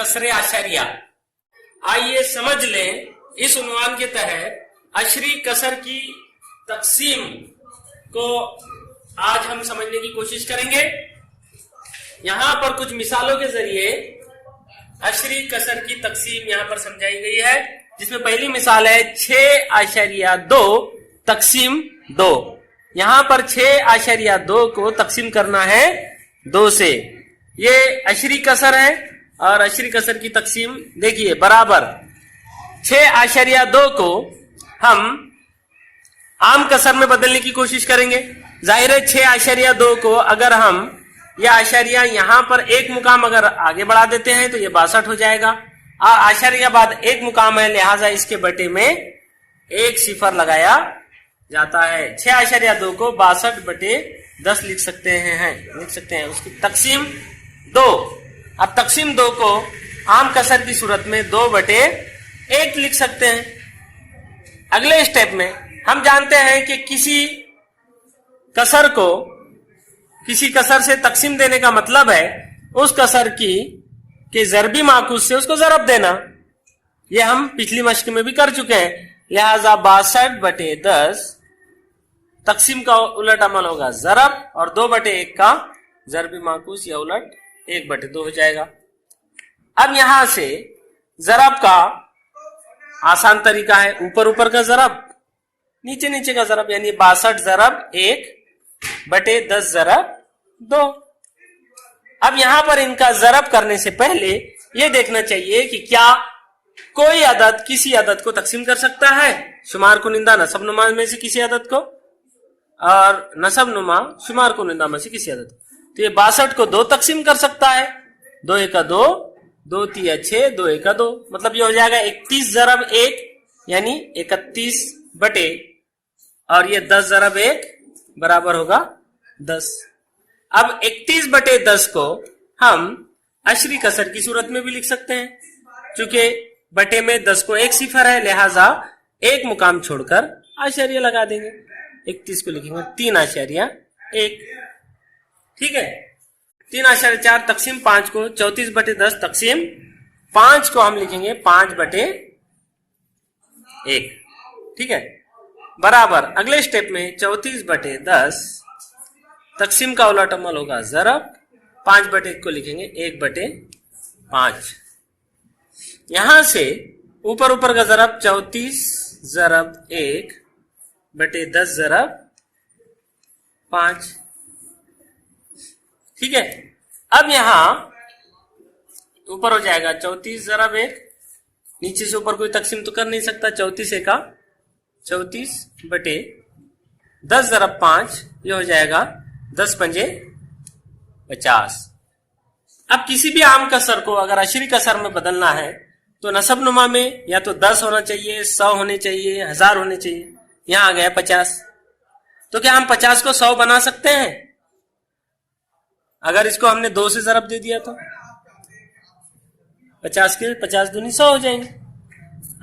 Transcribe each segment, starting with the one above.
कसरे आशारिया। आइए समझ लें इस उन्वान के तहत अशरी कसर की तकसीम को आज हम समझने की कोशिश करेंगे। यहां पर कुछ मिसालों के जरिए अशरी कसर की तकसीम यहां पर समझाई गई है, जिसमें पहली मिसाल है 6.2 तकसीम 2। यहां पर 6.2 को तकसीम करना है 2 से। ये अशरी कसर है और अशरी कसर की तकसीम देखिए बराबर 6.2 को हम आम कसर में बदलने की कोशिश करेंगे। जाहिर है 6.2 को अगर हम यह आशारिया यहां पर एक मुकाम अगर आगे बढ़ा देते हैं तो ये 62 हो जाएगा। और आशारिया बाद एक मुकाम है, लिहाजा इसके बटे में एक सिफर लगाया जाता है। 6.2 को 62/10 लिख सकते हैं उसकी तकसीम 2। अब तकसीम 2 को आम कसर की सूरत में 2/1 लिख सकते हैं। अगले स्टेप में हम जानते हैं कि किसी कसर से तकसीम देने का मतलब है उस कसर के ज़रबी माकूस से उसको ज़रब देना। यह हम पिछली मश्क में भी कर चुके हैं। लिहाजा 62/10 तकसीम का उलट अमल होगा ज़रब, और 2/1 का ज़रबी माकूस या उलट 1/2 हो जाएगा। अब यहां से ज़रब का आसान तरीका है ऊपर ऊपर का ज़रब, नीचे नीचे का ज़रब, यानी 62 ज़रब 1/10 ज़रब 2। अब यहां पर इनका ज़रब करने से पहले यह देखना चाहिए कि क्या कोई अदद किसी अदद को तकसीम कर सकता है। शुमार कुनिंदा नसब नुमा में से किसी अदद को, और नसब नुमा शुमार कुनिंदा में से किसी अदद को। तो ये 62 को 2 तकसीम कर सकता है। 2 1 2, 2 3 6, 2 1 2, मतलब ये हो जाएगा 31 ज़रब 1 यानी 31 बटे, और ये 10 ज़रब 1 बराबर होगा 10। अब 31/10 को हम अशरी कसर की सूरत में भी लिख सकते हैं। चूंकि बटे में 10 को एक सिफर है, लिहाजा एक मुकाम छोड़कर आशारिया लगा देंगे। 31 को लिखेंगे 3.1। ठीक है, 3.4 तकसीम 5 को 34/10 तकसीम 5 को हम लिखेंगे 5/1। ठीक है, बराबर अगले स्टेप में 34/10 तकसीम का उलट अमल होगा ज़रब, 5/1 को लिखेंगे 1/5। यहां से ऊपर ऊपर का ज़रब 34 ज़रब 1/10 ज़रब 5। ठीक है, अब यहां ऊपर हो जाएगा 34 ज़रब 1, नीचे से ऊपर कोई तकसीम तो कर नहीं सकता। 34 1 का 34/10 ज़रब 5, ये हो जाएगा 10 पंजे 50। अब किसी भी आम कसर को अगर अशरी कसर में बदलना है तो नसब नुमा में या तो 10 होना चाहिए, 100 होने चाहिए, 1000 होने चाहिए। यहां आ गया 50, तो क्या हम 50 को 100 बना सकते हैं? अगर इसको हमने 2 से ज़रब दे दिया तो 50 के 50 दूनी 100 हो जाएंगे।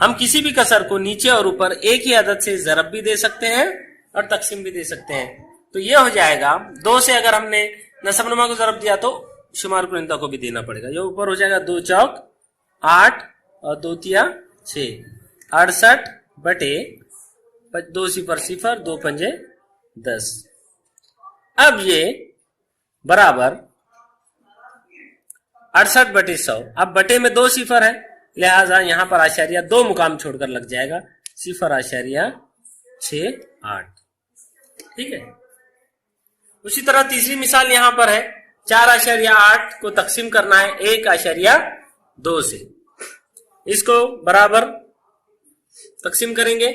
हम किसी भी कसर को नीचे और ऊपर एक ही अदद से ज़रब भी दे सकते हैं और तकसीम भी दे सकते हैं। तो ये हो जाएगा 2 से अगर हमने नसब नुमा को ज़रब दिया तो शुमार कुनिंदा को भी देना पड़ेगा। ये ऊपर हो जाएगा 2 चौक 8 और 2 तिया 6, 68 बटे 2 सिफर सिफर 2 पंजे 10। अब ये बराबर 68/100। अब बटे में 2 सिफर है, लिहाजा यहां पर आशारिया 2 मुकाम छोड़कर लग जाएगा 0.68। ठीक है, उसी तरह तीसरी मिसाल यहां पर है 4.8 को तकसीम करना है 1.2 से। इसको बराबर तकसीम करेंगे।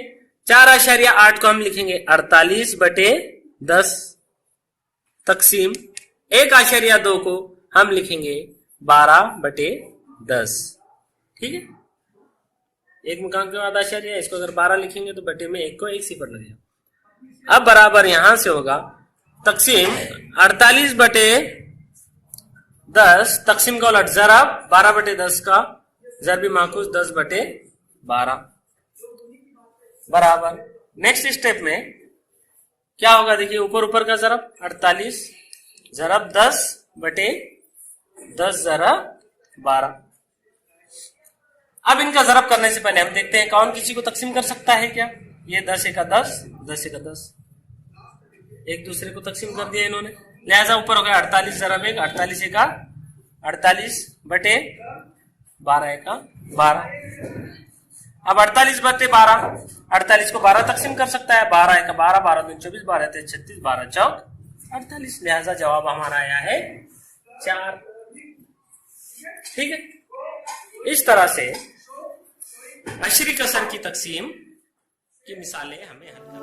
4.8 को हम लिखेंगे 48/10 तकसीम 1.2 को हम लिखेंगे 12/10। ठीक है, एक मुकाम के बाद आशारिया, इसको अगर 12 लिखेंगे तो बटे में 1 को 1 सिफर लगेगा। अब बराबर यहां से होगा तकसीम 48/10 तकसीम का उलट ज़रब 12/10 का ज़रबी माकूस 10/12 बराबर। नेक्स्ट स्टेप में क्या होगा देखिए, ऊपर ऊपर का ज़रब 48 ज़रब 10/10 ज़रब 12। अब इनका जरब करने से पहले हम देखते हैं कौन किसी को तकसीम कर सकता है क्या। ये 10 एका 10, 10 एका 10, एक दूसरे को तकसीम कर दिया इन्होंने। लिहाजा ऊपर हो गया 48 जरब 1, 48 एका 48 बटे 12 एका 12। अब 48 बटे 12, 48 को 12 तकसीम कर सकता है। 12 एका 12, 12 दूनी 24, 12 तेईस 36, 12 चौक 48। लिहाजा जवाब हमारा आया है 4। ठीक है, इस तरह से अशरी कसर की तकसीम की मिसालें हमें हल करना।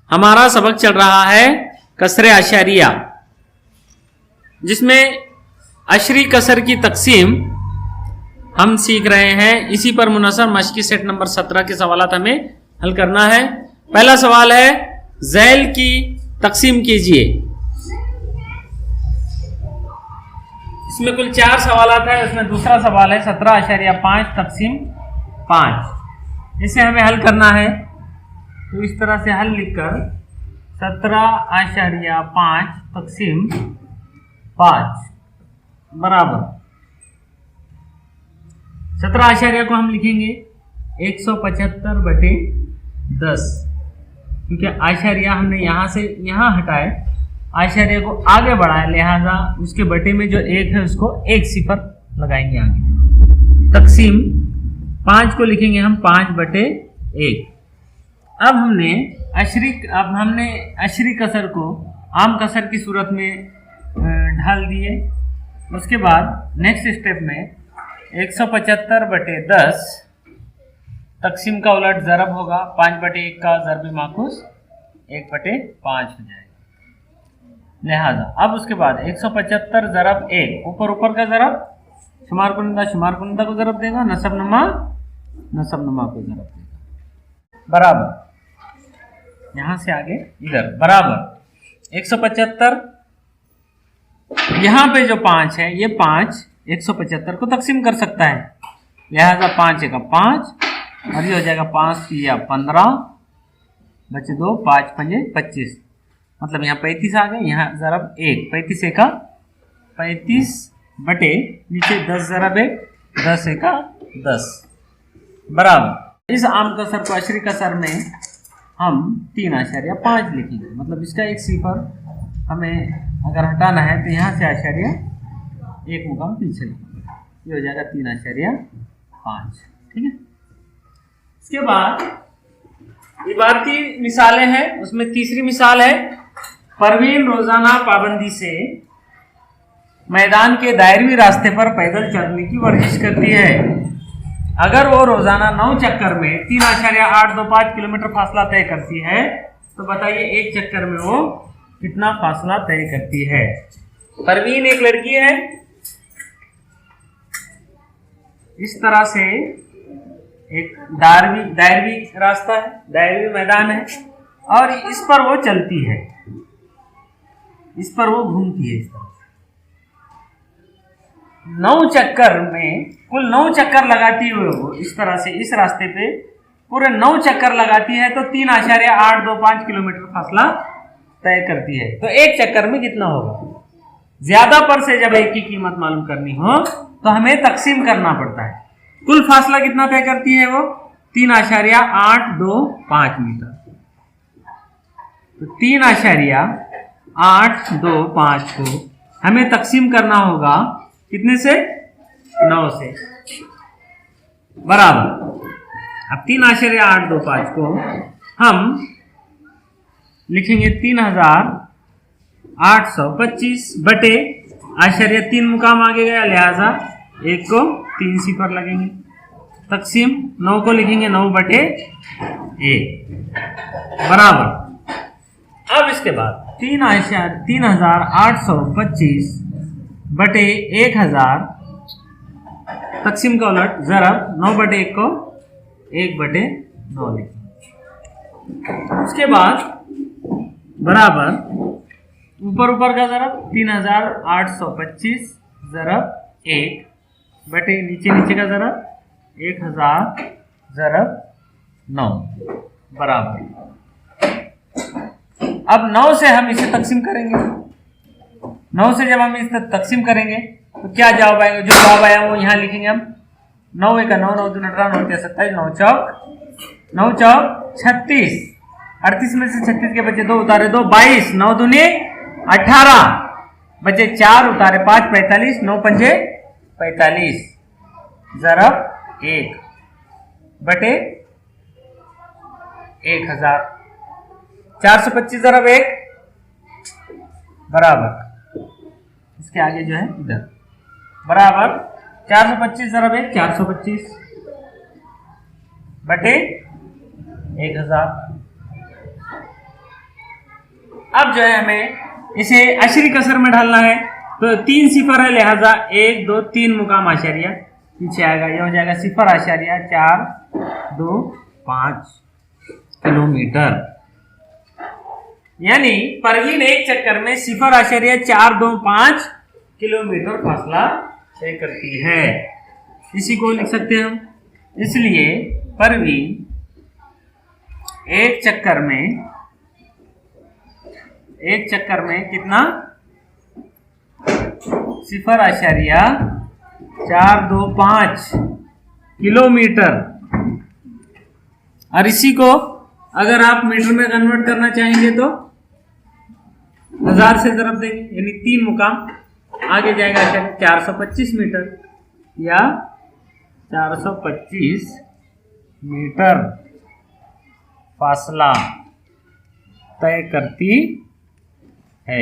हमारा सबक चल रहा है कसरे अशरिया, जिसमें अशरी कसर की तकसीम हम सीख रहे हैं। इसी पर मुनसर मश्की सेट नंबर 17 के सवालात हमें हल करना है। पहला सवाल है ज़ैल की तकसीम कीजिए। इसमें कुल 4 सवालात है, उसमें दूसरा सवाल है 17.5 तकसीम 5। इसे हमें हल करना है, तो इस तरह से हल लिखकर 17.5 तकसीम 5 बराबर 17 को हम लिखेंगे 175 बटे 10, क्योंकि आशारिया हमने यहाँ से यहाँ हटाए, आशारिया को आगे बढ़ाए, लिहाजा उसके बटे में जो 1 है उसको 1 सिफर लगाएंगे आगे। तकसीम 5 को लिखेंगे हम 5 बटे 1। अब हमने अशरी कसर को आम कसर की सूरत में ढाल दिए। उसके बाद नेक्स्ट स्टेप में 175 बटे 10 तकसीम का उलट ज़रब होगा, 5 बटे 1 का ज़रब माखूस 1 बटे 5 हो जाएगा। लिहाजा अब उसके बाद 175 ज़रब 1, ऊपर ऊपर का ज़रब, शुमार कुनिंदा को ज़रब देगा, नसब नुमा को ज़रब देगा, बराबर यहाँ से आगे इधर बराबर 175। यहाँ पे जो 5 है, ये 5 175 को तकसीम कर सकता है। लिहाजा 5 एका 5 और ये हो जाएगा 5 या 15 बचे 2, 5 पंजे 25, मतलब यहाँ 35 आ गए। यहाँ ज़रब 1, 35 एका 35 बटे नीचे 10 ज़रब 1, 10 एका 10 बराबर। इस आम कसर को अशरी कसर में हम 3.5 लिखेंगे, मतलब इसका 1 सिफर हमें अगर हटाना है तो यहाँ से आशारिया 1 मुकाम पीछे लिखेंगे, ये हो जाएगा 3.5। ठीक है, इसके बाद इबारती मिसालें हैं, उसमें तीसरी मिसाल है परवीन रोजाना पाबंदी से मैदान के दायरवी रास्ते पर पैदल चलने की वर्जिश करती है। अगर वो रोजाना 9 चक्कर में 3.825 किलोमीटर फासला तय करती है, तो बताइए एक चक्कर में वो कितना फासला तय करती है। परवीन एक लड़की है, इस तरह से एक दायरवी रास्ता है, दायरवी मैदान है, और इस पर वो चलती है, इस पर वो घूमती है। इस तरह 9 चक्कर में कुल 9 चक्कर लगाती हुए वो इस तरह से इस रास्ते पे पूरे 9 चक्कर लगाती है, तो 3.825 किलोमीटर फासला तय करती है। तो एक चक्कर में कितना होगा? ज्यादा पर से जब एक की कीमत मालूम करनी हो तो हमें तकसीम करना पड़ता है। कुल फासला कितना तय करती है वो? 3.825 मीटर। तो 3.825 को हमें तकसीम करना होगा कितने से? 9 से, बराबर। अब 3.825 को हम लिखेंगे 3,825 बटे आश्चर्य 3 मुकाम आगे गया, लिहाजा 1 को 3 सिफर लगेंगे। तकसीम 9 को लिखेंगे 9 बटे 1 बराबर। अब इसके बाद 3,825 बटे 1000 तकसीम का उलट ज़रब 9 बटे 1 को 1 बटे 9 लिखेंगे। उसके बाद बराबर ऊपर का ज़रब 3,825 ज़रब 1 बटे नीचे का ज़रब 1000 ज़रब 9 बराबर। अब 9 से हम इसे तकसीम करेंगे। 9 से जब हम इसे तकसीम करेंगे तो क्या जवाब आएगा? जो जवाब आया वो यहाँ लिखेंगे हम। 9 एक 9, 9 दूनी 18, 9 27, 9 चौक 36। 38 में से 36 के बचे 2 उतारे 2, 22, 9 दूनी 18, बचे 4 उतारे 5, 45, 9 पंजे 45, ज़रब 1 बटे 1000। 425 ज़रब 1 बराबर, इसके आगे जो है इधर, बराबर 425 ज़रब 1 425 बटे 1000। अब जो है हमें इसे अशरी कसर में डालना है, तो 3 सिफर है, लिहाजा 1 2 3 मुकाम आशारिया पीछे आएगा, यह हो जाएगा 0.425 किलोमीटर। यानी परवीन एक चक्कर में 0.425 किलोमीटर फासला तय करती है। इसी को लिख सकते हैं हम। इसलिए परवीन एक चक्कर में कितना? 0.425 किलोमीटर। और इसी को अगर आप मीटर में कन्वर्ट करना चाहेंगे तो 1000 से ज़रब देंगे, यानी 3 मुकाम आगे जाएगा 425 मीटर या 425 मीटर फासला तय करती है।